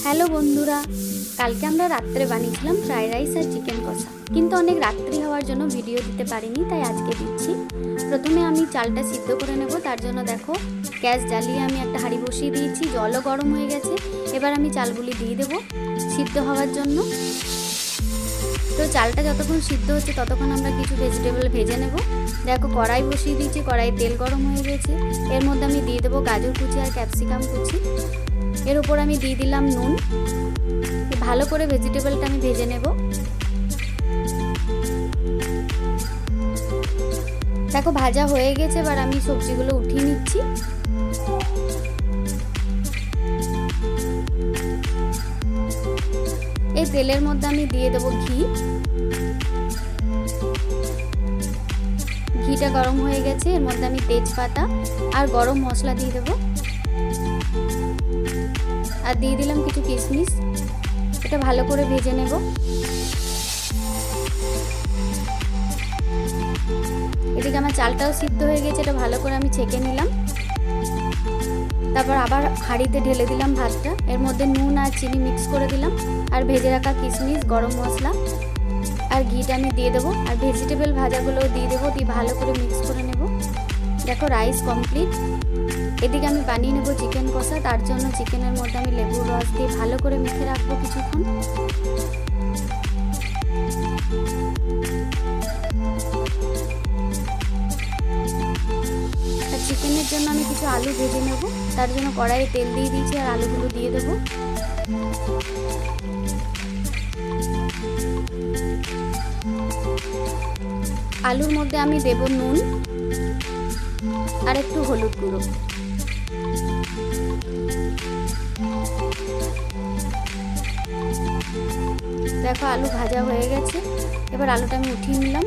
Hello বন্ধুরা, কালকে আমরা রাত্রে বানিয়েছিলাম ফ্রাইড রাইস আর চিকেন কষা, কিন্তু অনেক রাত্রি হওয়ার জন্য ভিডিও দিতে পারিনি, তাই আজকে দিচ্ছি। প্রথমে আমি চালটা সিদ্ধ করে নেব। তার জন্য দেখো গ্যাস জ্বালিয়ে আমি একটা হাঁড়ি বসিয়ে দিয়েছি, জলও গরম হয়ে গেছে। এবার আমি চালগুলি দিয়ে দেবো সিদ্ধ হওয়ার জন্য। তো চালটা যতক্ষণ সিদ্ধ হচ্ছে ততক্ষণ আমরা কিছু ভেজিটেবল ভেজে নেব। দেখো কড়াই বসিয়ে দিয়েছি, কড়াই তেল গরম হয়ে গেছে। এর মধ্যে আমি দিয়ে দেবো গাজর কুচি আর ক্যাপসিকাম কুচি। এর উপর আমি দিয়ে দিলাম নুন। ভালো করে ভেজিটেবলটা আমি ভেজে নেব। দেখো ভাজা হয়ে গেছে, এবার আমি সবজিগুলো উঠিয়ে নিচ্ছি। এই তেলের মধ্যে আমি দিয়ে দেবো ঘি। ঘিটা গরম হয়ে গেছে, এর মধ্যে আমি তেজপাতা আর গরম মশলা দিয়ে দেবো, আর দিয়ে দিলাম কিছু কিশমিশ। এটা ভালো করে ভেজে নেব। এদিকে আমার চালটাও সিদ্ধ হয়ে গেছে, এটা ভালো করে আমি ছেঁকে নিলাম। তারপর আবার হাঁড়িতে ঢেলে দিলাম ভাতটা। এর মধ্যে নুন আর চিনি মিক্স করে দিলাম, আর ভেজে রাখা কিশমিশ, গরম মশলা আর ঘিটা আমি দিয়ে দেবো, আর ভেজিটেবল ভাজাগুলোও দিয়ে দেবো। দিয়ে ভালো করে মিক্স করে নেব। দেখো রাইস কমপ্লিট। এদিকে আমি বানিয়ে নেব চিকেন কষা। তার জন্য চিকেনের মধ্যে আমি লেবুর রস দিয়ে ভালো করে মেখে রাখবো কিছুক্ষণ। আর চিকেনের জন্য আমি কিছু আলু ভেজে নেব। তার জন্য কড়াইয়ে তেল দিয়ে দিয়েছি, আর আলুগুলো দিয়ে দেবো। আলুর মধ্যে আমি দেব নুন আর একটু হলুদ গুঁড়ো। দেখো আলু ভাজা হয়ে গেছে। এবার আলুটা আমি উঠিয়ে নিলাম।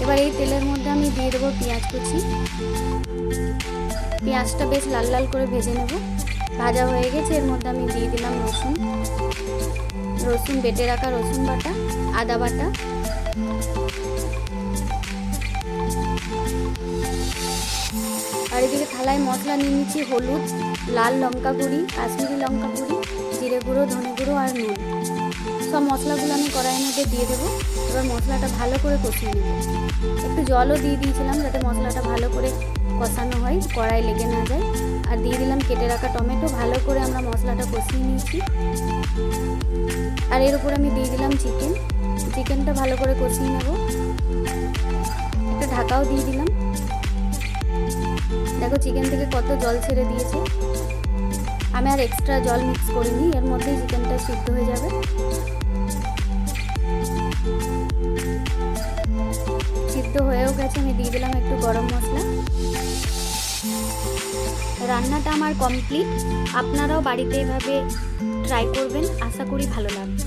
এবার এই তেলের মধ্যে আমি দিয়ে দেবো পেঁয়াজ কুচি। পেঁয়াজটা বেশ লাল লাল করে ভেজে নেব। ভাজা হয়ে গেছে, এর মধ্যে আমি দিয়ে দিলাম রসুন বেটে রাখা রসুন বাটা, আদা বাটা, আর এদিকে থালায় মশলা নিয়ে নিচ্ছি হলুদ, লাল লঙ্কা গুঁড়ি, কাশ্মীরি লঙ্কা গুঁড়ি, জিরে গুঁড়ো, ধনে গুঁড়ো আর নুন। সব মশলাগুলো আমি কড়াইয়ের মধ্যে দিয়ে দেবো। এবার মশলাটা ভালো করে কষিয়ে নেব। একটু জলও দিয়ে দিয়েছিলাম যাতে মশলাটা ভালো করে কষানো হয়, কড়াই লেগে না যায়। আর দিয়ে দিলাম কেটে রাখা টমেটো। ভালো করে আমরা মশলাটা কষিয়ে নিয়েছি। আর এর উপর আমি দিয়ে দিলাম চিকেনটা ভালো করে কষিয়ে নেব। একটা ঢাকাও দিয়ে দিলাম। দেখো চিকেন থেকে কত জল ছেড়ে দিয়েছে। আমি আর এক্সট্রা জল মিক্স করিনি, এর মধ্যেই চিকেনটা সিদ্ধ হয়ে যাবে। সিদ্ধ হয়েও গেছে, আমি দিয়ে দিলাম একটু গরম মশলা। রান্নাটা আমার কমপ্লিট। আপনারাও বাড়িতে এভাবে ট্রাই করবেন, আশা করি ভালো লাগবে।